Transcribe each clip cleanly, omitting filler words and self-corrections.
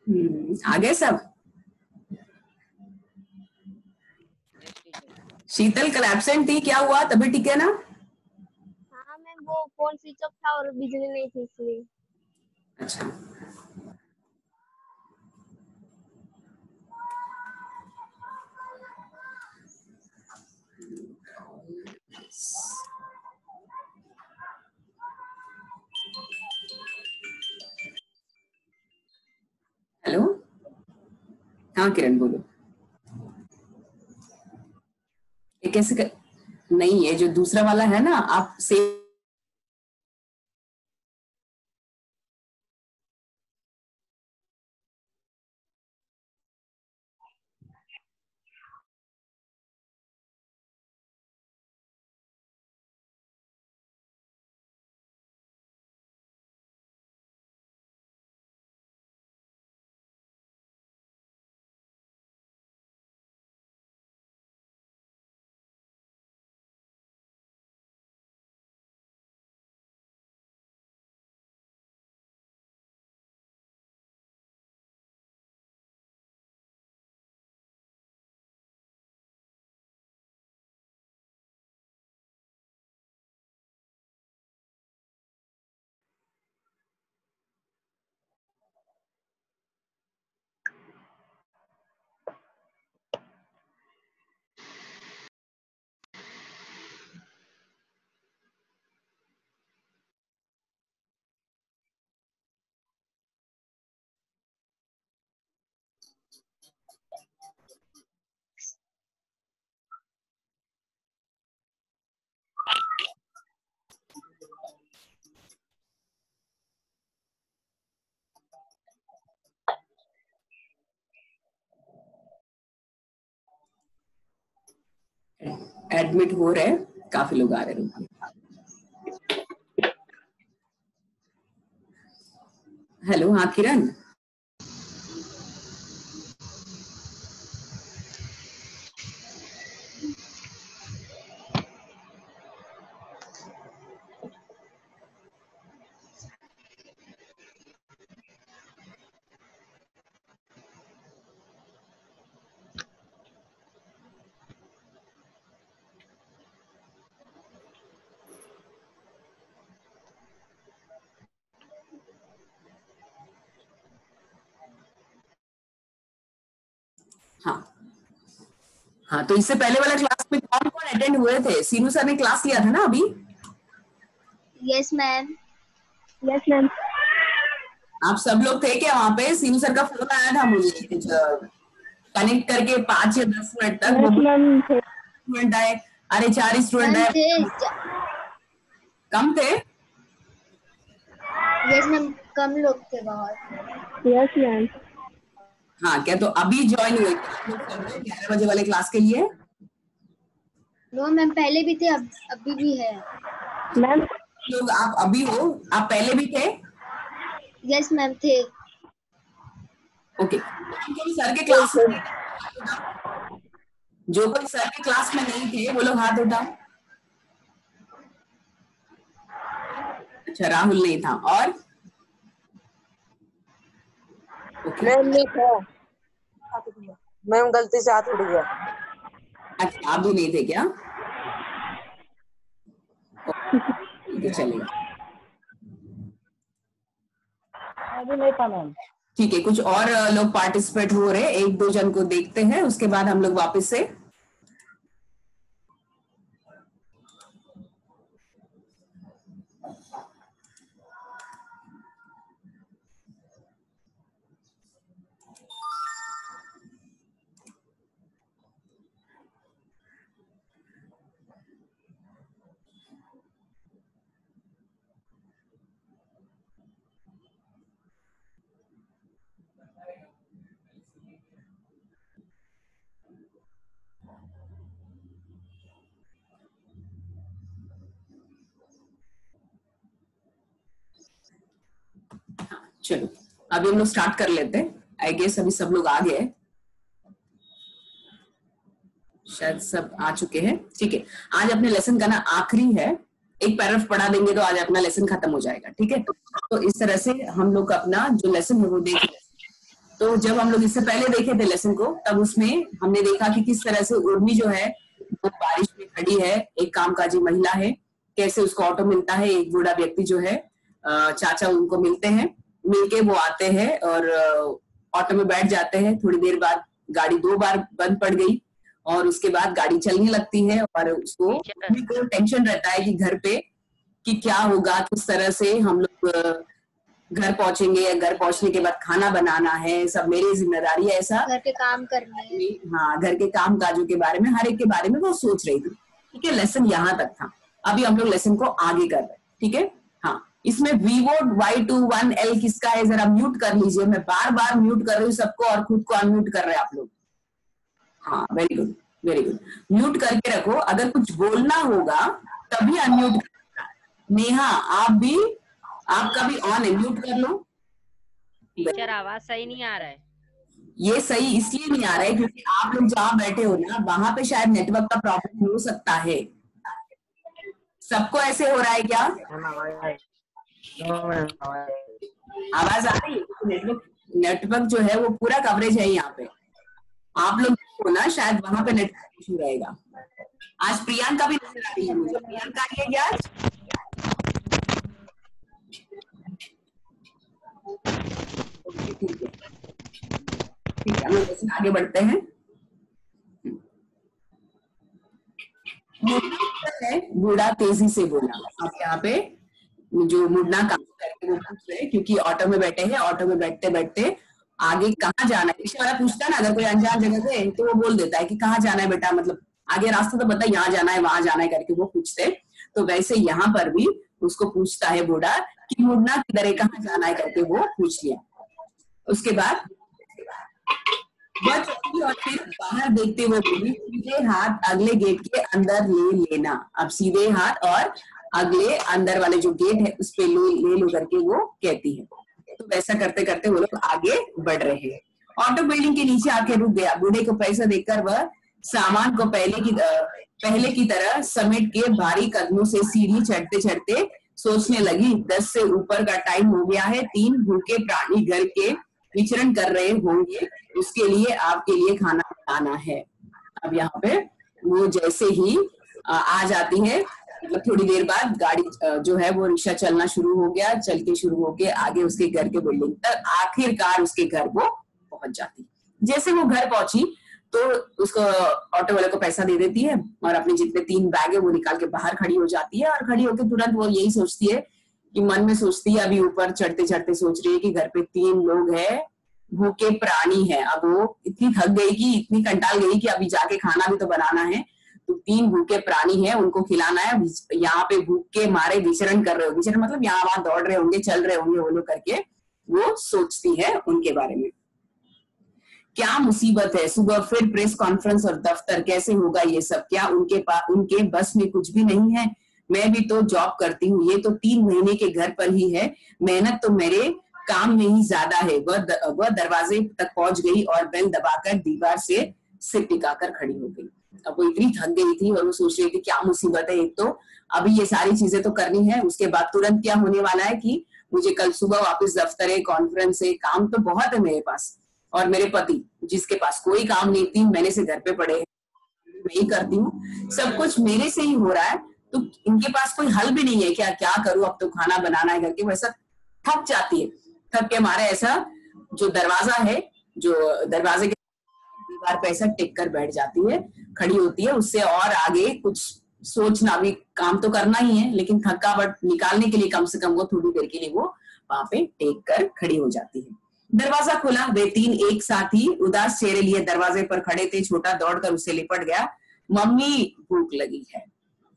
आ गए सब। शीतल कल एब्सेंट थी, क्या हुआ? तबीयत ठीक है ना? हाँ मैम, वो फोन स्विच ऑफ था और बिजली नहीं थी इसलिए। अच्छा, हेलो। हाँ किरण बोलो। ये कैसे नहीं, ये जो दूसरा वाला है ना, आप सेव एडमिट हो रहे, काफी लोग आ रहे हैं। हेलो, हाँ किरण। हाँ हाँ, तो इससे पहले वाला क्लास में कौन कौन अटेंड हुए थे? सीनू सर ने क्लास लिया था ना अभी? Yes ma'am. Yes ma'am. आप सब लोग थे क्या वहां पे? सीनू सर का फोन आया था मुझे कुछ कनेक्ट करके 5 या 10 मिनट तक। वो स्टूडेंट आए, अरे 4 स्टूडेंट मैम आए। थे। कम थे? यस मैम, कम लोग थे बहुत। Yes ma'am. हाँ क्या, तो अभी ज्वाइन हुए क्या आप लोग सब लोग 11 बजे वाले क्लास के लिए? नो मैम, पहले भी थे, अभी भी है मैम। लोग आप अभी हो, आप पहले भी थे? यस मैम थे। ओके, जो सर के क्लास में, जो कोई सर के क्लास में नहीं थे वो लोग हाथ उठाओ। अच्छा, राहुल नहीं था। और ओके, मैम नहीं था, मैम गलती से हाथ उड़ गया। अच्छा आप भी नहीं थे क्या? ठीक है, चलेगा। अभी नहीं था मैम। ठीक है, कुछ और लोग पार्टिसिपेट हो रहे, एक दो जन को देखते हैं, उसके बाद हम लोग वापस से चलो अभी हम लोग स्टार्ट कर लेते हैं। आई गेस अभी सब लोग आ गए, शायद सब आ चुके हैं। ठीक है, आज अपने लेसन का ना आखिरी है, एक पैराग्राफ पढ़ा देंगे तो आज अपना लेसन खत्म हो जाएगा। ठीक है, तो इस तरह से हम लोग अपना जो लेसन है वो देख लेते हैं। तो जब हम लोग इससे पहले देखे थे लेसन को, तब उसमें हमने देखा कि किस तरह से उर्मी जो है वो बारिश में खड़ी है, एक कामकाजी महिला है, कैसे उसको ऑटो मिलता है, एक बूढ़ा व्यक्ति जो है चाचा उनको मिलते हैं, मिलके वो आते हैं और ऑटो में बैठ जाते हैं। थोड़ी देर बाद गाड़ी 2 बार बंद पड़ गई और उसके बाद गाड़ी चलने लगती है और उसको टेंशन रहता है कि घर पे कि क्या होगा, किस तरह से हम लोग घर पहुंचेंगे, या घर पहुंचने के बाद खाना बनाना है, सब मेरी जिम्मेदारी है, ऐसा घर के काम करने हैं। हाँ, घर के काम काजों के बारे में, हर एक के बारे में वो सोच रही थी। ठीक है, लेसन यहाँ तक था। अभी हम लोग लेसन को आगे कर रहे हैं। ठीक है, हाँ, इसमें Vivo Y21L किसका है, जरा म्यूट कर लीजिए। मैं बार बार म्यूट कर रही हूँ सबको और खुद को अनम्यूट कर रहे हैं आप लोग। हाँ, very good, very good. Mute करके रखो, अगर कुछ बोलना होगा तभी अनम्यूट करना। नेहा आपका भी ऑन है, म्यूट कर लो। टीचर आवाज सही नहीं आ रहा है। ये सही इसलिए नहीं आ रहा है क्योंकि आप लोग जहाँ बैठे हो ना, वहां पे शायद नेटवर्क का प्रॉब्लम हो सकता है। सबको ऐसे हो रहा है क्या? आवाज आ रही है? नेटवर्क जो है वो पूरा कवरेज है यहाँ पे। आप लोग को ना शायद वहां पे नेटवर्क इशू रहेगा। आज प्रियंका भी नजर आ रही है मुझे। प्रियंका आ रही है क्या आज? ठीक है, ठीक है, हम लोग आगे बढ़ते हैं। बूढ़ा तेजी से बोला। अब यहाँ पे जो मुड़ना काम करके वो पूछ रहे, क्योंकि ऑटो में बैठे हैं, ऑटो में बैठते बैठते आगे कहाँ जाना है, रिक्शा वाला पूछता है ना, अगर कोई अनजान जगह पे तो वो बोल देता है कि कहाँ जाना है बेटा, मतलब आगे रास्ता तो बता, यहाँ जाना है वहां जाना है करके वो पूछते। तो वैसे यहाँ पर भी उसको पूछता है बूढ़ा कि मुड़ना किधर है, कहाँ जाना है करके वो पूछ लिया। उसके बाद वह चली और फिर बाहर देखते हुए बोली, सीधे हाथ अगले गेट के अंदर ले लेना। अब सीधे हाथ और अगले अंदर वाले जो गेट है उस पे ले लो करके वो कहती है। तो वैसा करते करते वो लोग आगे बढ़ रहे हैं। ऑटो बिल्डिंग के नीचे आके रुक गया। बूढ़े को पैसा देकर वह सामान को पहले की तरह समेट के भारी कदमों से सीढ़ी चढ़ते चढ़ते सोचने लगी, 10 से ऊपर का टाइम हो गया है, 3 भूखे प्राणी घर के विचरण कर रहे होंगे, उसके लिए आपके लिए खाना बनाना है। अब यहाँ पे वो जैसे ही आ जाती है, मतलब थोड़ी देर बाद गाड़ी जो है वो रिक्शा चलना शुरू हो गया, चल के शुरू हो के आगे उसके घर के बिल्डिंग तक आखिरकार उसके घर वो पहुंच जाती। जैसे वो घर पहुंची तो उसको ऑटो वाले को पैसा दे देती है और अपने जितने 3 बैग है वो निकाल के बाहर खड़ी हो जाती है। और खड़ी होकर तुरंत वो यही सोचती है कि मन में सोचती है, अभी ऊपर चढ़ते चढ़ते सोच रही है कि घर पे 3 लोग हैं, भूखे प्राणी है। अब वो इतनी थक गई कि इतनी कंटाल गई कि अभी जाके खाना भी तो बनाना है, तो 3 भूखे प्राणी है, उनको खिलाना है। यहाँ पे भूख के मारे विचरण कर रहे हो, विचरण मतलब यहाँ वहां दौड़ रहे होंगे, चल रहे होंगे वो लोग करके वो सोचती है उनके बारे में। क्या मुसीबत है, सुबह फिर प्रेस कॉन्फ्रेंस और दफ्तर, कैसे होगा ये सब, क्या उनके बस में कुछ भी नहीं है। मैं भी तो जॉब करती हूँ, ये तो 3 महीने के घर पर ही है, मेहनत तो मेरे काम में ही ज्यादा है। वह दरवाजे तक पहुंच गई और बेल दबाकर दीवार से सिर टिकाकर खड़ी हो गई। अब वो इतनी थक गई थी और वो सोच रही थी क्या मुसीबत है, एक तो अभी ये सारी चीजें तो करनी है, उसके बाद तुरंत क्या होने वाला है कि मुझे कल सुबह वापस दफ्तर है, कॉन्फ्रेंस है, काम तो बहुत है मेरे पास। और मेरे पति जिसके पास कोई काम नहीं, 3 महीने से घर पे पड़े हैं, मैं ही करती हूँ, सब कुछ मेरे से ही हो रहा है, तो इनके पास कोई हल भी नहीं है, क्या करूं, अब तो खाना बनाना है करके वैसा थक जाती है। थक के मारे ऐसा जो दरवाजा है, जो दरवाजे के दीवार पे ऐसा टिक कर बैठ जाती है, खड़ी होती है। उससे और आगे कुछ सोचना भी, काम तो करना ही है, लेकिन थकावट निकालने के लिए कम से कम वो थोड़ी देर के लिए वो वहां पे टेक कर खड़ी हो जाती है। दरवाजा खुला, वे 3 एक साथ ही उदास चेहरे लिए दरवाजे पर खड़े थे। छोटा दौड़कर उसे लिपट गया। मम्मी भूख लगी है।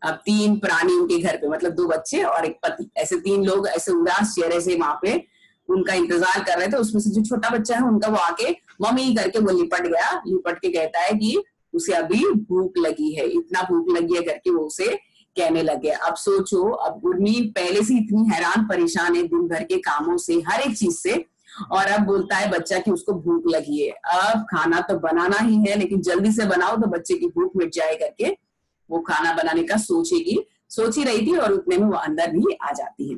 अब 3 प्राणी उनके घर पे, मतलब 2 बच्चे और एक पति, ऐसे 3 लोग ऐसे उदास चेहरे से वहां पे उनका इंतजार कर रहे थे। उसमें से जो छोटा बच्चा है उनका, वो आके मम्मी करके वो लिपट गया। लिपट के कहता है कि उसे अभी भूख लगी है, इतना भूख लगी है करके वो उसे कहने लगे। अब सोचो, अब उर्मी पहले से इतनी हैरान परेशान है दिन भर के कामों से, हर एक चीज से, और अब बोलता है बच्चा कि उसको भूख लगी है। अब खाना तो बनाना ही है, लेकिन जल्दी से बनाओ तो बच्चे की भूख मिट जाए करके वो खाना बनाने का सोच ही रही थी और उतने में वो अंदर भी आ जाती है।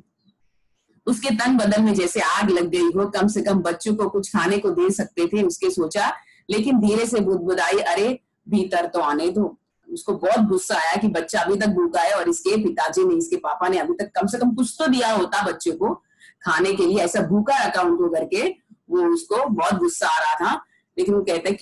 उसके तन बदन में जैसे आग लग गई हो, कम से कम बच्चों को कुछ खाने को दे सकते थे उसके सोचा, लेकिन धीरे से बुदबुदाई, अरे भीतर तो आने दो। उसको बहुत गुस्सा आया कि बच्चा अभी तक भूखा है और इसके पिताजी ने, इसके पापा ने अभी तक कम से कम कुछ तो दिया होता बच्चे को खाने के लिए, ऐसा भूखा रखा उनको करके। वो उसको बहुत गुस्सा आ रहा था, लेकिन वो कहते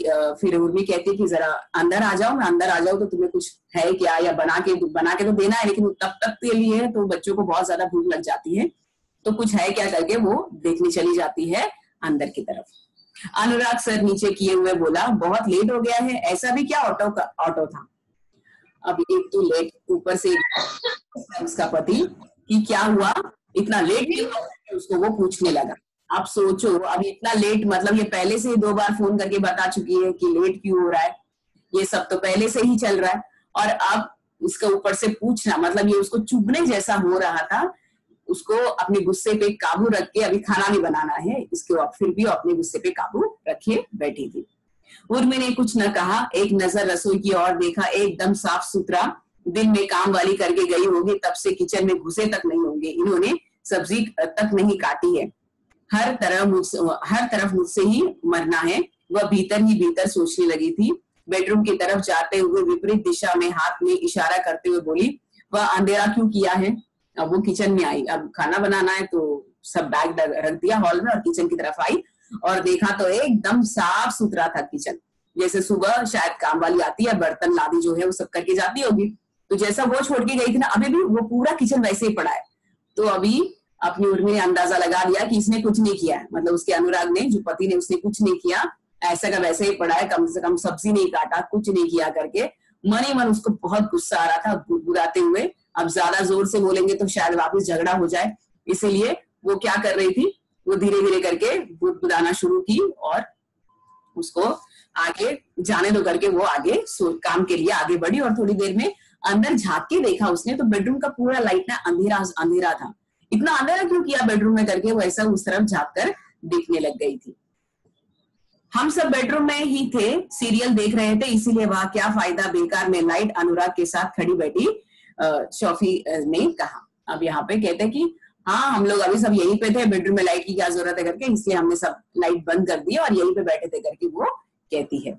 फिर उर्मी कहती है कि जरा अंदर आ जाओ, मैं अंदर आ जाऊँ तो तुम्हें कुछ है क्या, या बना के तो देना है, लेकिन तब तक के लिए तो बच्चों को बहुत ज्यादा भूख लग जाती है, तो कुछ है क्या करके वो देखने चली जाती है अंदर की तरफ। अनुराग सर नीचे किए हुए बोला, बहुत लेट हो गया है, ऐसा भी क्या ऑटो था। अब एक तो लेट, ऊपर से उसका पति कि क्या हुआ इतना लेट क्यों, उसको वो पूछने लगा। आप सोचो, अब इतना लेट मतलब ये पहले से ही 2 बार फोन करके बता चुकी है कि लेट क्यों हो रहा है, ये सब तो पहले से ही चल रहा है, और अब इसके ऊपर से पूछना मतलब ये उसको चुभने जैसा हो रहा था। उसको अपने गुस्से पे काबू रख के, अभी खाना भी बनाना है इसके, फिर भी अपने गुस्से पे काबू रखे बैठी थी। उर्मी ने कुछ न कहा, एक नजर रसोई की ओर देखा, एकदम साफ सुथरा, दिन में काम वाली करके गई होगी, तब से किचन में घुसे तक नहीं होंगे, इन्होंने सब्जी तक नहीं काटी है, हर तरफ मुझसे ही मरना है। वह भीतर ही भीतर सोचने लगी थी। बेडरूम की तरफ जाते हुए विपरीत दिशा में हाथ में इशारा करते हुए बोली, वह अंधेरा क्यों किया है। अब वो किचन में आई, अब खाना बनाना है तो सब बैग रख दिया हॉल में और किचन की तरफ आई और देखा तो एकदम साफ सुथरा था किचन, जैसे सुबह शायद काम वाली आती है, बर्तन लादी जो है वो सब करके जाती होगी, तो जैसा वो छोड़ के गई थी ना, अभी भी वो पूरा किचन वैसे ही पड़ा है। तो अभी अपनी उर्मी ने अंदाजा लगा लिया कि इसने कुछ नहीं किया है, मतलब उसके अनुराग ने, जो पति ने, उसने कुछ नहीं किया, ऐसा का वैसे ही पड़ा है, कम से कम सब्जी नहीं काटा, कुछ नहीं किया करके मन ही मन उसको बहुत गुस्सा आ रहा था, बुराते हुए। अब ज्यादा जोर से बोलेंगे तो शायद वापस झगड़ा हो जाए, इसीलिए वो क्या कर रही थी, वो धीरे धीरे करके बुदबुदाना शुरू की और उसको आगे जाने दो करके वो आगे काम के लिए आगे बढ़ी। और थोड़ी देर में अंदर झांक के देखा उसने तो बेडरूम का पूरा लाइट ना अंधेरा था। इतना अंधेरा क्यों किया बेडरूम में करके वो ऐसा उस तरफ झांक कर देखने लग गई थी। हम सब बेडरूम में ही थे, सीरियल देख रहे थे, इसीलिए वह क्या फायदा बेकार में लाइट अनुराग के साथ खड़ी बैठी, शॉफी ने कहा। अब यहाँ पे कहते हैं कि हाँ हम लोग अभी सब यहीं पे थे, बेडरूम में लाइट की क्या जरूरत है करके, इसलिए हमने सब लाइट बंद कर दी और यहीं पे बैठे थे करके वो कहती है।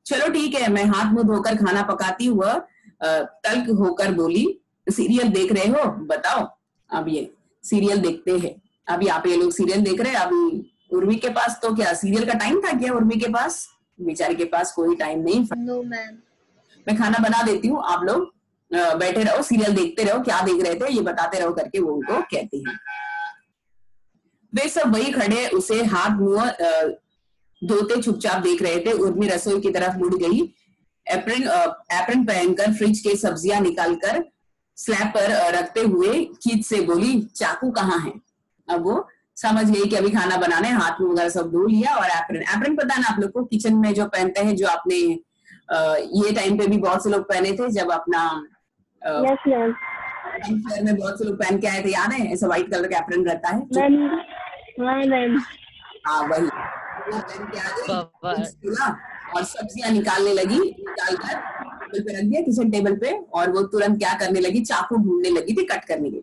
चलो ठीक है, मैं हाथ मुंह धोकर खाना पकाती हुआ तल्ख होकर बोली, सीरियल देख रहे हो, बताओ। अब ये सीरियल देखते हैं, अब यहाँ पे ये लोग सीरियल देख रहे हैं। अभी उर्मी के पास तो क्या सीरियल का टाइम था क्या, उर्मी के पास, बेचारी के पास कोई टाइम नहीं। नो मैम, मैं खाना बना देती हूँ, आप लोग बैठे रहो, सीरियल देखते रहो, क्या देख रहे थे ये बताते रहो करके वो उनको कहती है। वे सब वही खड़े उसे हाथ मुंह धोते चुपचाप देख रहे थे। उर्मी रसोई की तरफ मुड़ गई, एप्रन पहनकर फ्रिज के सब्जियां निकालकर स्लैब पर रखते हुए खींच से बोली, चाकू कहाँ है। अब वो समझ गई कि अभी खाना बनाने, हाथ मुंह वगैरह सब धो लिया। और एप्रन पता है ना आप लोग को, किचन में जो पहनते हैं, जो आपने ये टाइम पे भी बहुत से लोग पहने थे जब अपना यस मैम, शहर में बहुत से लोग पहन के आए थे, याद है, ऐसा व्हाइट कलर का एप्रन रहता है। मैम हाँ वही वो पहन के आ गई और सब्जियां निकालने लगी, निकालकर टेबल पे रख दिया किचन टेबल पे, और वो तुरंत क्या करने लगी, चाकू ढूंढने लगी थी कट करने के।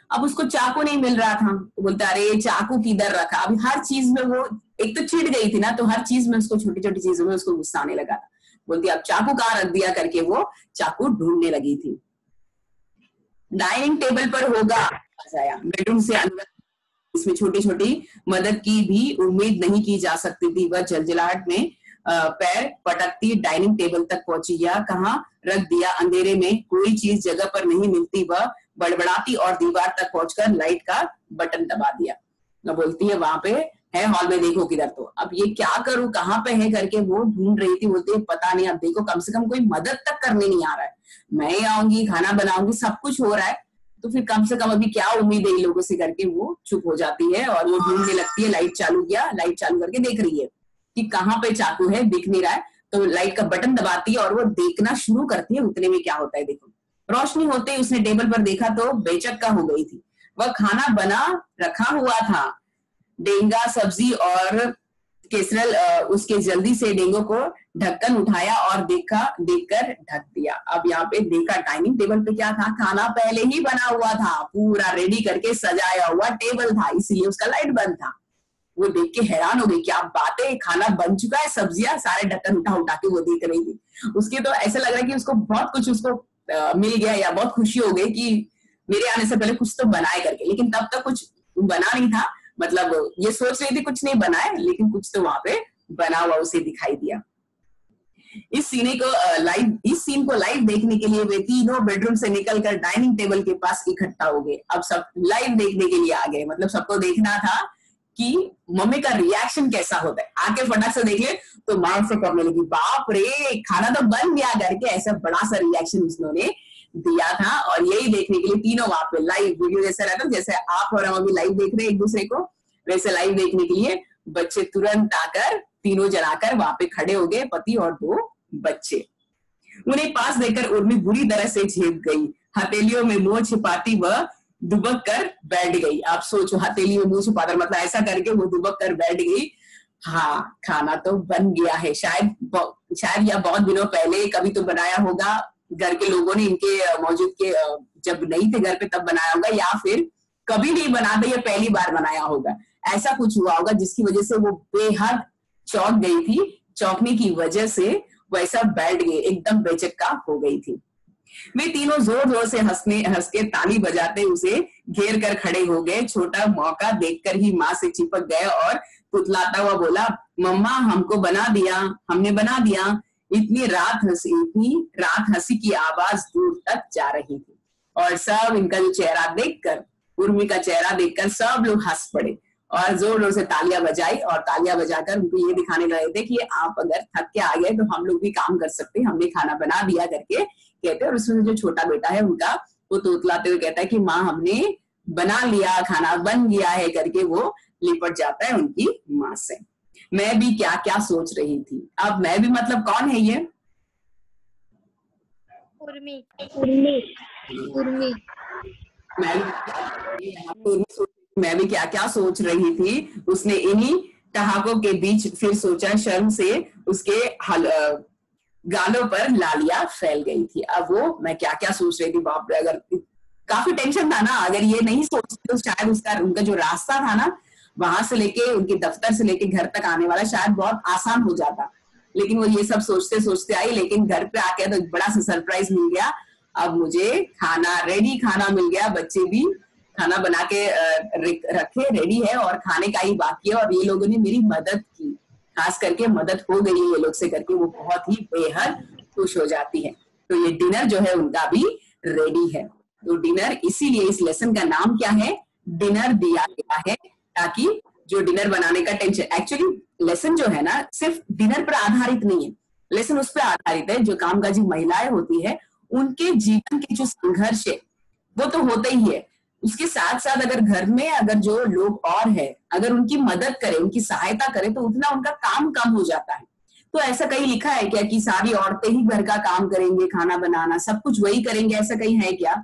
अब उसको चाकू नहीं मिल रहा था तो बोलता, अरे चाकू किधर रखा। अभी हर चीज में वो एक तो चिढ़ गई थी ना, तो हर चीज में उसको, छोटी छोटी चीजों में उसको गुस्सा आने लगा था। बोलती अब चाकू कहाँ रख दिया करके वो चाकू ढूंढने लगी थी। डाइनिंग टेबल पर होगा, बेडरूम से अंदर, इसमें छोटी छोटी मदद की भी उम्मीद नहीं की जा सकती थी। वह जलजलाहट में पैर पटकती डाइनिंग टेबल तक पहुंची, या कहाँ रख दिया, अंधेरे में कोई चीज जगह पर नहीं मिलती। वह बड़बड़ाती और दीवार तक पहुंचकर लाइट का बटन दबा दिया। न बोलती है वहां पे है, हॉल में देखो किधर। तो अब ये क्या करूं, कहाँ पे है करके वो ढूंढ रही थी। बोलती है पता नहीं, अब देखो कम से कम कोई मदद तक करने नहीं आ रहा है, मैं आऊंगी खाना बनाऊंगी, सब कुछ हो रहा है, तो फिर कम से कम अभी क्या उम्मीद है इन लोगों से करके वो चुप हो जाती है और वो ढूंढने लगती है। लाइट चालू किया, लाइट चालू करके देख रही है कि कहाँ पे चाकू है, दिख नहीं रहा है, तो लाइट का बटन दबाती है और वो देखना शुरू करती है। उतने में क्या होता है देखो, रोशनी होते ही उसने टेबल पर देखा तो बेचक्का हो गई थी। वह खाना बना रखा हुआ था, डेंगा सब्जी और केसरल उसके जल्दी से डेंगू को ढक्कन उठाया और देखकर ढक दिया। अब यहाँ पे देखा डाइनिंग टेबल पे क्या था, खाना पहले ही बना हुआ था, पूरा रेडी करके सजाया हुआ टेबल था, इसीलिए उसका लाइट बंद था। वो देख के हैरान हो गई, क्या बात है, खाना बन चुका है, सब्जियां, सारे ढक्कन उठा उठा के वो देख रही थी। उसके तो ऐसा लग रहा है कि उसको बहुत कुछ उसको मिल गया या बहुत खुशी हो गई कि मेरे आने से पहले कुछ तो बनाए करके, लेकिन तब तक कुछ बना नहीं था। मतलब ये सोच रही थी कुछ नहीं बनाए, लेकिन कुछ तो वहां पे बना हुआ उसे दिखाई दिया। इस सीन को लाइव देखने के लिए वे तीनों बेडरूम से निकलकर डाइनिंग टेबल के पास इकट्ठा हो गए। अब सब लाइव देखने के लिए आ गए, मतलब सबको देखना था कि मम्मी का रिएक्शन कैसा होता है। आके फटाक से देख ले तो मां से करने लगी, बाप रे खाना तो बन गया करके, ऐसा बड़ा सा रिएक्शन उसने दिया था। और यही देखने के लिए तीनों वहां पे लाइव वीडियो जैसा रहता, जैसे आप और हम अभी लाइव देख रहे हैं एक दूसरे को, वैसे लाइव देखने के लिए बच्चे तुरंत आकर तीनों जन आकर वहां पे खड़े हो गए, पति और 2 बच्चे। उन्हें पास देखकर उर्मी बुरी तरह से झेप गई, हथेलियों में मुंह छिपाती वह दुबक कर बैठ गई। आप सोचो, हथेली में मुंह छिपाकर मतलब ऐसा करके वो दुबक कर बैठ गई। हाँ, खाना तो बन गया है, शायद या बहुत दिनों पहले कभी तो बनाया होगा, घर के लोगों ने इनके मौजूद के जब नहीं थे घर पे तब बनाया होगा, या फिर कभी नहीं बनाते, ये पहली बार बनाया होगा। ऐसा कुछ हुआ होगा जिसकी वजह से वो बेहद चौंक गई थी। चौंकने की वजह से वैसा बैठ गई, एकदम बेचक्का हो गई थी। वे तीनों जोर जोर से हंस के ताली बजाते उसे घेर कर खड़े हो गए। छोटा मौका देखकर ही माँ से चिपक गए और तुतलाता हुआ बोला, मम्मा हमको बना दिया, हमने बना दिया। इतनी रात हंसी की आवाज दूर तक जा रही थी और सब इनका जो चेहरा देखकर, उर्मी का चेहरा देखकर सब लोग हंस पड़े और जोर जोर से तालियां बजाई और तालियां बजाकर उनको ये दिखाने लगे थे कि आप अगर थक के आ गए तो हम लोग भी काम कर सकते हैं, हमने खाना बना दिया करके कहते। और उसमें जो छोटा बेटा है उनका, वो तोतलाते हुए कहता है कि माँ हमने बना लिया, खाना बन गया है करके वो लिपट जाता है उनकी माँ से। मैं भी क्या क्या सोच रही थी। अब मैं भी मतलब कौन है ये? उर्मी। मैं भी क्या क्या सोच रही थी। उसने इन्हीं ठहाकों के बीच फिर सोचा, शर्म से उसके गालों पर लालियां फैल गई थी। अब वो मैं क्या क्या सोच रही थी, बाप रे, अगर काफी टेंशन था ना, अगर ये नहीं सोचती तो शायद उनका जो रास्ता था ना, वहां से लेके उनके दफ्तर से लेके घर तक आने वाला शायद बहुत आसान हो जाता। लेकिन वो ये सब सोचते सोचते आई, लेकिन घर पे आके तो एक बड़ा सा सरप्राइज मिल गया। अब मुझे रेडी खाना मिल गया, बच्चे भी खाना बना के रखे रेडी है और खाने का ही बाकी है। और ये लोगों ने मेरी मदद की, खास करके मदद हो गई ये लोग से करके, वो बहुत ही बेहद खुश हो जाती है। तो ये डिनर जो है उनका भी रेडी है। तो डिनर, इसीलिए इस लेसन का नाम क्या है, डिनर दिया गया है, ताकि जो डिनर बनाने का टेंशन, एक्चुअली लेसन जो है ना सिर्फ डिनर पर आधारित नहीं है, लेसन उस पर आधारित है जो कामकाजी महिलाएं होती है उनके जीवन के जो संघर्ष है वो तो होता ही है। उसके साथ साथ अगर घर में अगर जो लोग और है अगर उनकी मदद करे, उनकी सहायता करे, तो उतना उनका काम कम हो जाता है। तो ऐसा कहीं लिखा है क्या कि सारी औरतें ही घर का काम करेंगे, खाना बनाना सब कुछ वही करेंगे, ऐसा कहीं है क्या?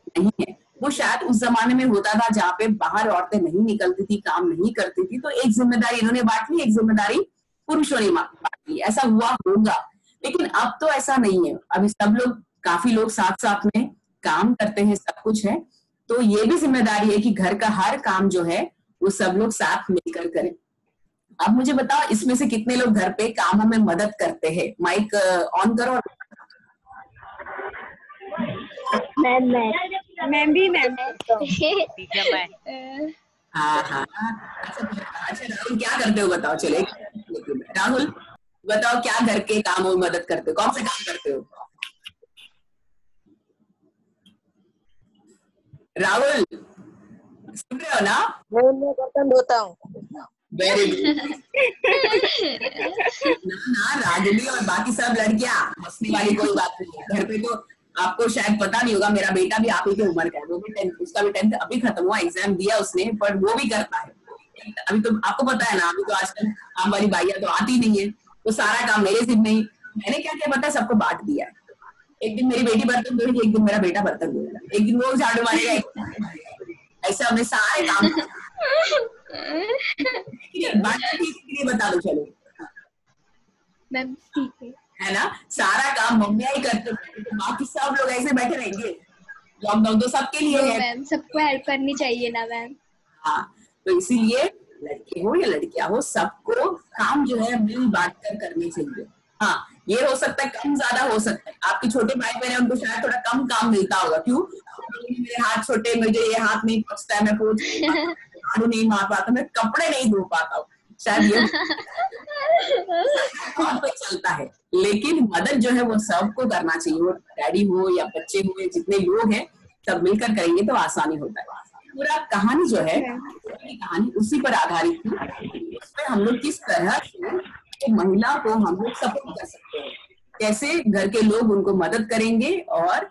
नहीं है। वो शायद उस जमाने में होता था जहाँ पे बाहर औरतें नहीं निकलती थी, काम नहीं करती थी, तो एक जिम्मेदारी इन्होंने बांट ली, एक जिम्मेदारी पुरुषों ने बांट ली, ऐसा हुआ होगा। लेकिन अब तो ऐसा नहीं है, अभी सब लोग, काफी लोग साथ साथ में काम करते हैं, सब कुछ है। तो ये भी जिम्मेदारी है कि घर का हर काम जो है वो सब लोग साथ मिलकर करें। अब मुझे बताओ इसमें से कितने लोग घर पे कामों में मदद करते हैं? माइक ऑन करो। मैम भी मैम। हाँ हाँ, अच्छा राहुल क्या करते हो बताओ? चले राहुल बताओ, क्या घर के कामों में मदद करते हो, कौन से काम करते हो? राहुल सुन रहे हो ना? मैं बर्तन धोता हूँ। Very good. ना रागिनी और बाकी सब लड़कियां, हंसने वाली कोई बात नहीं है। घर पे तो आपको शायद पता नहीं होगा, मेरा बेटा भी आप ही की उम्र का है, वो भी 10th, उसका भी 10th अभी खत्म हुआ, एग्जाम दिया उसने, पर वो भी करता है। अभी तो आपको पता है ना, अभी तो आजकल काम वाली बाइयां तो आती नहीं है, तो सारा काम मेरे सिर में ही, मैंने क्या क्या पता है सबको बांट दिया है। एक दिन मेरी बेटी बर्तन धोएगी, एक दिन मेरा बेटा बर्तन धोएगा, एक दिन वो झाड़ू मारेगा, ऐसे हमने सारे काम ये बता दो चलो। मैम ठीक है ना, सारा काम मम्मियाँ ही करते हैं, तो बाकी सब लोग ऐसे बैठे रहेंगे। लॉकडाउन तो सबके लिए है। मैम सबको हेल्प करनी चाहिए ना मैम। हाँ, तो इसीलिए लड़के हो या लड़कियां हो, सबको काम जो है मिल बांट कर करनी चाहिए। हाँ, ये हो सकता है कम ज्यादा हो सकता है, आपके छोटे भाई बहन है उनको शायद थोड़ा कम काम मिलता होगा। क्यों? मेरे हाथ छोटे, मुझे ये हाथ नहीं पहुंचता है, मैं पोंछ झाड़ू नहीं मार पाता, मैं कपड़े नहीं धो पाता हूँ, शायद ये और कोई चलता है। लेकिन मदद जो है वो सबको करना चाहिए, वो डैडी हो या बच्चे हो, जितने लोग हैं सब मिलकर करेंगे तो आसानी होता है। पूरा कहानी जो है, कहानी उसी पर आधारित थी। उसमें हम लोग किस तरह से महिला को हम लोग सपोर्ट कर सकते हैं, कैसे घर के लोग उनको मदद करेंगे, और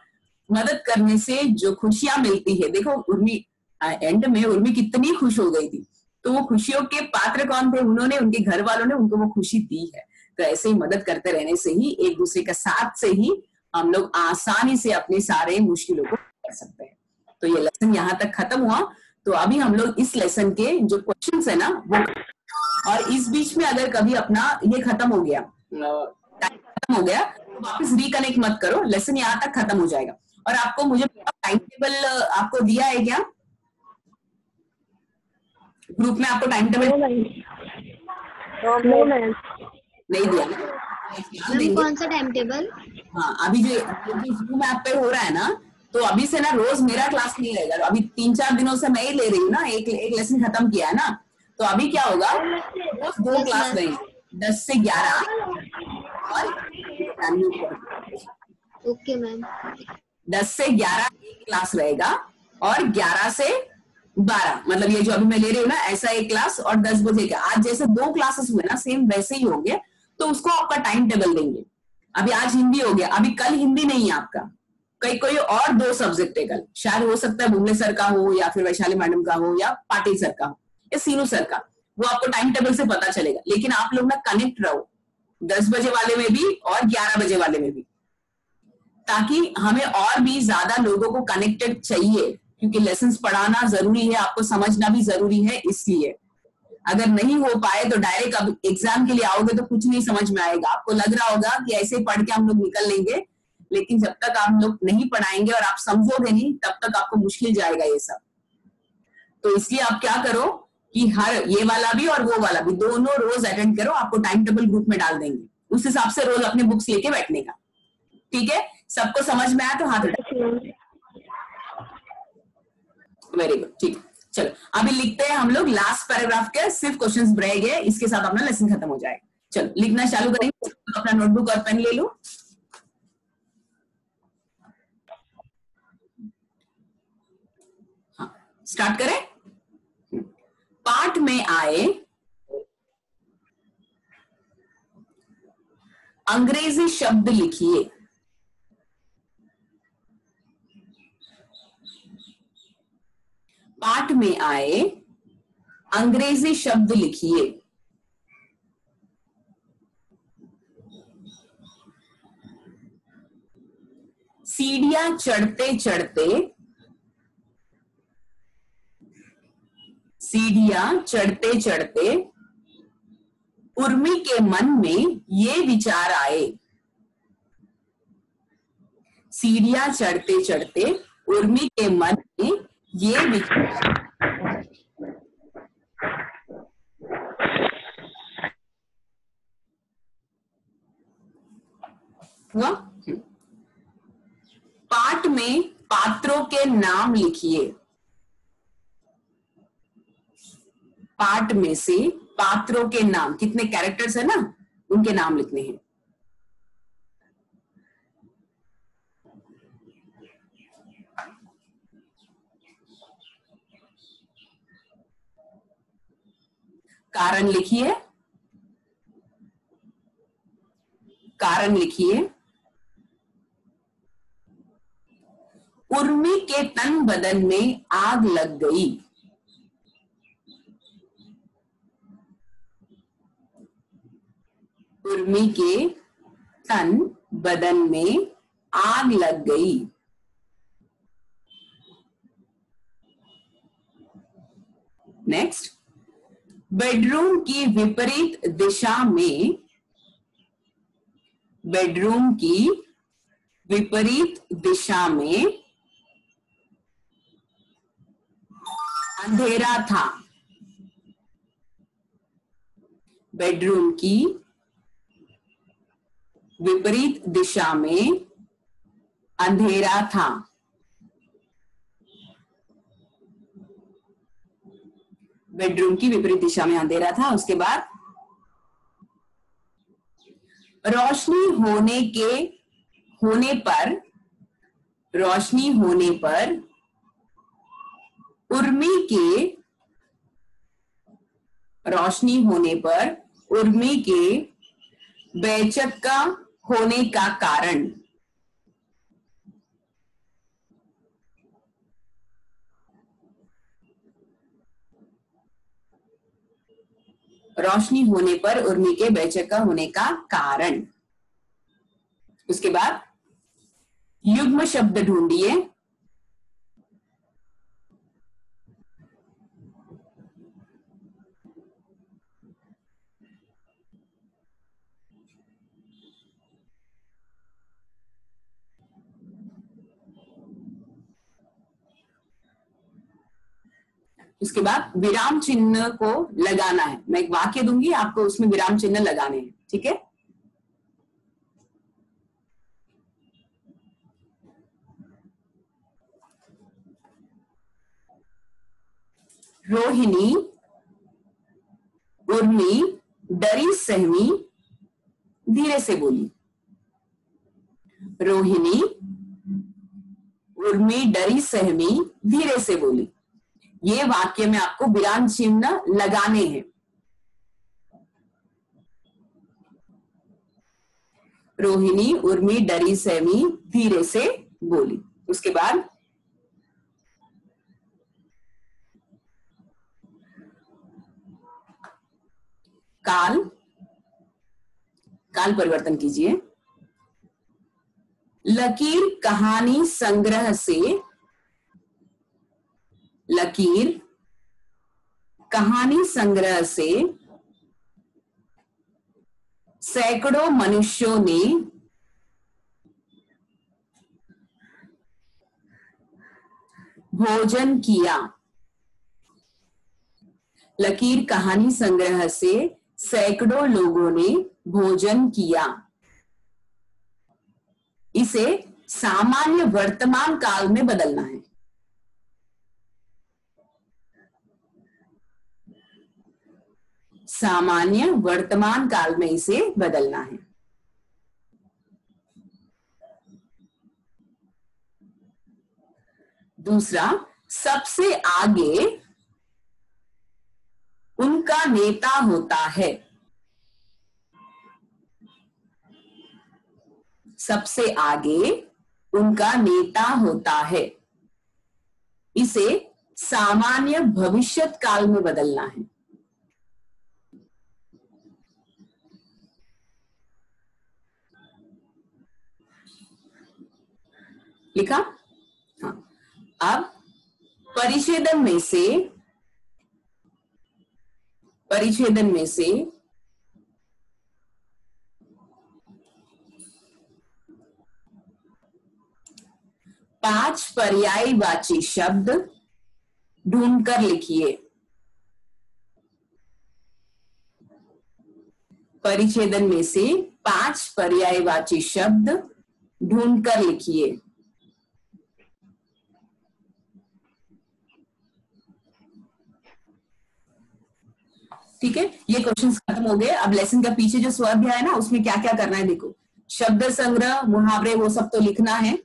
मदद करने से जो खुशियां मिलती है। देखो उर्मी, एंड में उर्मी कितनी खुश हो गई थी, तो वो खुशियों के पात्र कौन थे? उन्होंने, उनके घर वालों ने उनको वो खुशी दी है। तो ऐसे ही मदद करते रहने से ही, एक दूसरे के साथ से ही हम लोग आसानी से अपने सारे मुश्किलों को कर सकते हैं। तो ये लेसन यहाँ तक खत्म हुआ। तो अभी हम लोग इस लेसन के जो क्वेश्चंस है ना वो, और इस बीच में अगर कभी अपना ये खत्म हो गया, टाइम खत्म हो गया, तो वापस रिकनेक्ट मत करो, लेसन यहाँ तक खत्म हो जाएगा। और आपको, मुझे टाइम टेबल आपको दिया है क्या ग्रुप में? आपको टाइम टेबल नहीं दिया ना? मैम कौन सा टाइम टेबल? हाँ, अभी जो जूम ऐप पे हो रहा है ना, तो अभी से ना रोज मेरा क्लास नहीं रहेगा। अभी 3-4 दिनों से मैं ही ले रही हूँ ना, एक लेसन खत्म किया है ना, तो अभी क्या होगा, रोज 2 क्लास रहेंगे, 10 से 11 और ओके मैम। 10 से 11 एक क्लास रहेगा, और 11 से 12, मतलब ये जो अभी मैं ले रही हूँ ना, ऐसा एक क्लास, और 10 बजे का, आज जैसे 2 क्लासेस हुए ना, सेम वैसे ही होंगे। तो उसको आपका टाइम टेबल देंगे। अभी आज हिंदी हो गया, अभी कल हिंदी नहीं है आपका, कोई और 2 सब्जेक्ट है कल, शायद हो सकता है बुमले सर का हो, या फिर वैशाली मैडम का हो, या पाटिल सर का हो, या सीनू सर का, वो आपको टाइम टेबल से पता चलेगा। लेकिन आप लोग ना कनेक्ट रहो 10 बजे वाले में भी और 11 बजे वाले में भी, ताकि हमें और भी ज्यादा लोगों को कनेक्टेड चाहिए, क्योंकि लेसन्स पढ़ाना जरूरी है, आपको समझना भी जरूरी है। इसलिए अगर नहीं हो पाए तो डायरेक्ट अब एग्जाम के लिए आओगे तो कुछ नहीं समझ में आएगा। आपको लग रहा होगा कि ऐसे पढ़ के हम लोग निकल लेंगे, लेकिन जब तक आप लोग नहीं पढ़ाएंगे और आप समझोगे नहीं, तब तक आपको मुश्किल जाएगा ये सब। तो इसलिए आप क्या करो कि हर ये वाला भी और वो वाला भी दोनों रोज अटेंड करो। आपको टाइम टेबल ग्रुप में डाल देंगे, उस हिसाब से रोज अपने बुक्स लेके बैठने का। ठीक है, सबको समझ में आया तो हाथ उठाओ। वेरी गुड, ठीक। चलो अभी लिखते हैं हम लोग लास्ट पैराग्राफ के, सिर्फ क्वेश्चंस रह गए, इसके साथ अपना लेसन खत्म हो जाएगा। चलो लिखना चालू करेंगे, अपना नोटबुक और पेन ले लो। हाँ, स्टार्ट करें। पाठ में आए अंग्रेजी शब्द लिखिए। पाठ में आए अंग्रेजी शब्द लिखिए। सीढ़ियां चढ़ते चढ़ते, सीढ़ियां चढ़ते चढ़ते उर्मी के मन में ये विचार आए। सीढ़ियां चढ़ते चढ़ते उर्मी के मन में ये विचार हुआ। पाठ में पात्रों के नाम लिखिए। पाठ में से पात्रों के नाम, कितने कैरेक्टर्स है ना, उनके नाम लिखने हैं। कारण लिखिए, कारण लिखिए। उर्मी के तन बदन में आग लग गई। उर्मी के तन बदन में आग लग गई। नेक्स्ट, बेडरूम की विपरीत दिशा में, बेडरूम की विपरीत दिशा में अंधेरा था। बेडरूम की विपरीत दिशा में अंधेरा था। बेडरूम की विपरीत दिशा में अंधेरा था। उसके बाद रोशनी होने पर, रोशनी होने पर उर्मी के, रोशनी होने पर उर्मी के बेचक्का होने का कारण, रोशनी होने पर उर्मी के बेचक्का होने का कारण। उसके बाद युग्म शब्द ढूंढिए। उसके बाद विराम चिन्ह को लगाना है। मैं एक वाक्य दूंगी, आपको उसमें विराम चिन्ह लगाने हैं, ठीक है। रोहिणी उर्मी डरी सहमी धीरे से बोली। रोहिणी उर्मी डरी सहमी धीरे से बोली। ये वाक्य में आपको विराम चिन्ह लगाने हैं। रोहिणी उर्मी डरी सहमी धीरे से बोली। उसके बाद काल, काल परिवर्तन कीजिए। लकीर कहानी संग्रह से, लकीर कहानी संग्रह से सैकड़ों मनुष्यों ने भोजन किया। लकीर कहानी संग्रह से सैकड़ों लोगों ने भोजन किया। इसे सामान्य वर्तमान काल में बदलना है। सामान्य वर्तमान काल में इसे बदलना है। दूसरा, सबसे आगे उनका नेता होता है। सबसे आगे उनका नेता होता है। इसे सामान्य भविष्यत काल में बदलना है। लिखा? हाँ। अब परिच्छेदन में से पांच पर्यायवाची शब्द ढूंढकर लिखिए। परिच्छेदन में से 5 पर्यायवाची शब्द ढूंढकर लिखिए। ठीक है, ये क्वेश्चंस खत्म हो गए। अब लेसन का पीछे जो स्वाध्याय है ना, उसमें क्या क्या करना है देखो। शब्द संग्रह, मुहावरे, वो सब तो लिखना है,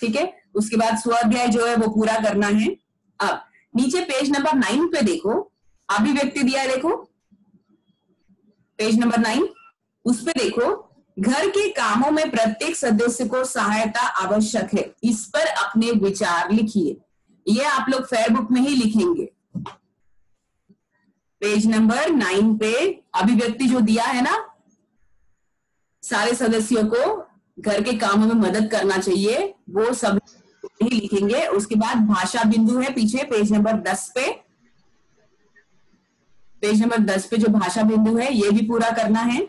ठीक है। उसके बाद स्वाध्याय जो है वो पूरा करना है। अब नीचे पेज नंबर 9 पे देखो, अभिव्यक्ति दिया है, देखो पेज नंबर 9, उस पे देखो, घर के कामों में प्रत्येक सदस्य को सहायता आवश्यक है। इस पर अपने विचार लिखिए। ये आप लोग फेयर बुक में ही लिखेंगे। पेज नंबर 9 पे अभिव्यक्ति जो दिया है ना, सारे सदस्यों को घर के कामों में मदद करना चाहिए, वो सब ही लिखेंगे। उसके बाद भाषा बिंदु है पीछे पेज नंबर 10 पे, पेज नंबर 10 पे जो भाषा बिंदु है ये भी पूरा करना है।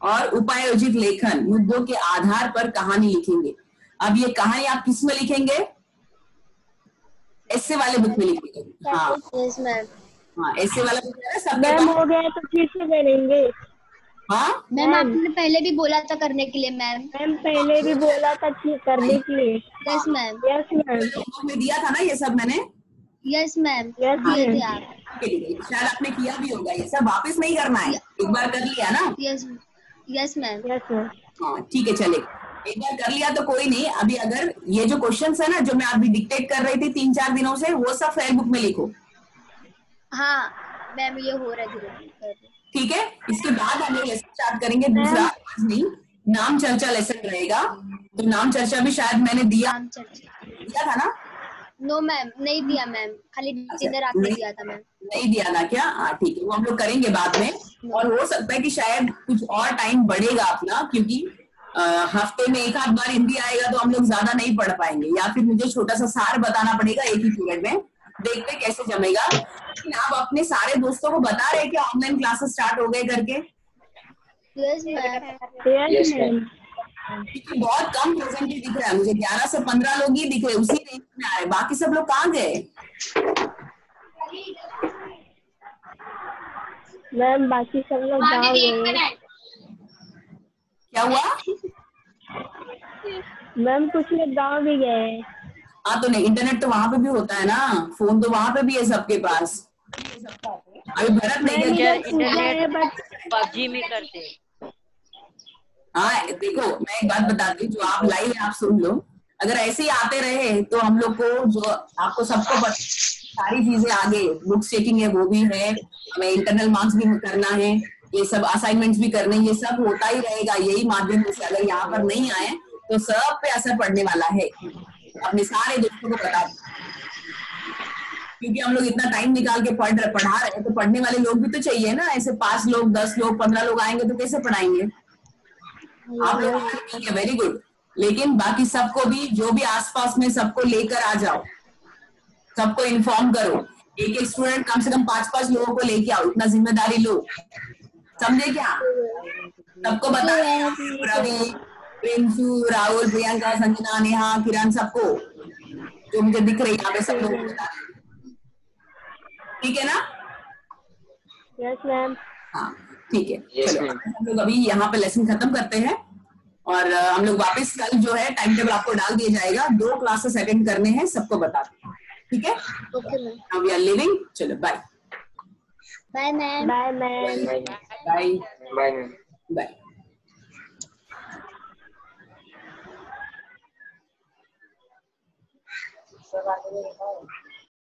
और उपायोजित लेखन, मुद्दों के आधार पर कहानी लिखेंगे। अब ये कहानी आप किस में लिखेंगे? ऐसे वाले बुक में लिखेंगे। हाँ यस मैम। हाँ, ऐसे वाला बुक है ना सबके मैम पास। हो गया तो फिर से करेंगे। हाँ मैम आपने पहले भी बोला था करने के लिए मैम। मैम पहले भी बोला था करने के लिए। Yes ma'am. Yes ma'am. Book में दिया था ना ये सब मैंने। यस मैम यस दिए मैम। थे आप। ठीक है, शायद आपने किया भी होगा। ये सब वापस नहीं करना है, एक बार कर लिया ना। Yes yes ma'am. Yes ma'am. हाँ ठीक है, चले एक बार कर लिया तो कोई नहीं। अभी अगर ये जो क्वेश्चंस है ना जो मैं अभी डिक्टेट कर रही थी 3-4 दिनों से, वो सब फेयर बुक में लिखो। हाँ मैम ये हो रहा है धीरे। ठीक है, इसके बाद हम लोग लेसन स्टार्ट करेंगे। दूसरा आज नहीं, नाम चर्चा लेसन रहेगा। तो नाम चर्चा भी शायद मैंने दिया नाम चर्चा था ना। नो मैम नहीं दिया मैम, खाली डिनर आपने नहीं- दिया था मैम। नहीं दिया ना क्या? हाँ ठीक है, वो हम लोग करेंगे बाद में। और हो सकता है कि शायद कुछ और टाइम बढ़ेगा अपना, क्योंकि हफ्ते में एक आध बार हिंदी आएगा तो हम लोग ज्यादा नहीं पढ़ पाएंगे, या फिर मुझे छोटा सा सार बताना पड़ेगा एक ही पीरियड में। देखते कैसे जमेगा। लेकिन आप अपने सारे दोस्तों को बता रहे कि ऑनलाइन क्लासेस स्टार्ट हो गए करके? Yes ma'am. Yes ma'am. क्योंकि बहुत कम परसेंटेज दिख रहा है मुझे, 11 से 15 लोग ही दिख रहे, उसी रेंज में आ रहे। बाकी सब लोग कहाँ गए? मैम बाकी सब लोग गाँव गए। क्या हुआ? मैम कुछ लोग गाँव भी गए। हाँ तो नहीं, इंटरनेट तो वहां पे भी होता है ना, फोन तो वहां पे भी है सबके पास। अभी भरत नहीं मैम गया। इधर पूजा है बट पबजी में करते। हाँ देखो, मैं एक बात बताती हूँ, जो आप लाइव है आप सुन लो। अगर ऐसे ही आते रहे तो हम लोग को, जो आपको सबको पता, सारी चीजें आगे, बुक्स चेकिंग है वो भी है, हमें इंटरनल मार्क्स भी करना है, ये सब असाइनमेंट्स भी करने, ये सब होता ही रहेगा यही माध्यम से। अगर यहाँ पर नहीं आए तो सब पे असर पड़ने वाला है। अपने सारे दोस्तों को बता दो, क्योंकि हम लोग इतना टाइम निकाल के पढ़ा रहे हैं, तो पढ़ने वाले लोग भी तो चाहिए ना। ऐसे 5 लोग 10 लोग 15 लोग आएंगे तो कैसे पढ़ाएंगे? आप लोग ठीक है, वेरी गुड। लेकिन बाकी सबको भी, जो भी आसपास में, सबको लेकर आ जाओ, सबको इन्फॉर्म करो। एक एक स्टूडेंट कम से कम 5-5 लोगों को लेके आओ, इतना जिम्मेदारी लो, समझे क्या? सबको बता रवि, प्रिंसू, राहुल, प्रियंका, संजना, नेहा, किरण, सबको जो मुझे दिख रही है यहाँ पे, सब लोग बता रहे। ठीक है ना? Yes ma'am. हाँ ठीक है, चलो हम लोग अभी यहाँ पे लेसन खत्म करते हैं। और हम लोग वापस कल जो है टाइम टेबल आपको डाल दिया जाएगा, 2 क्लासेस अटेंड करने हैं, सबको बता दें। ठीक है? Okay ma'am. Now we are living. चलो bye bye ma'am. Bye ma'am. Bye bye bye.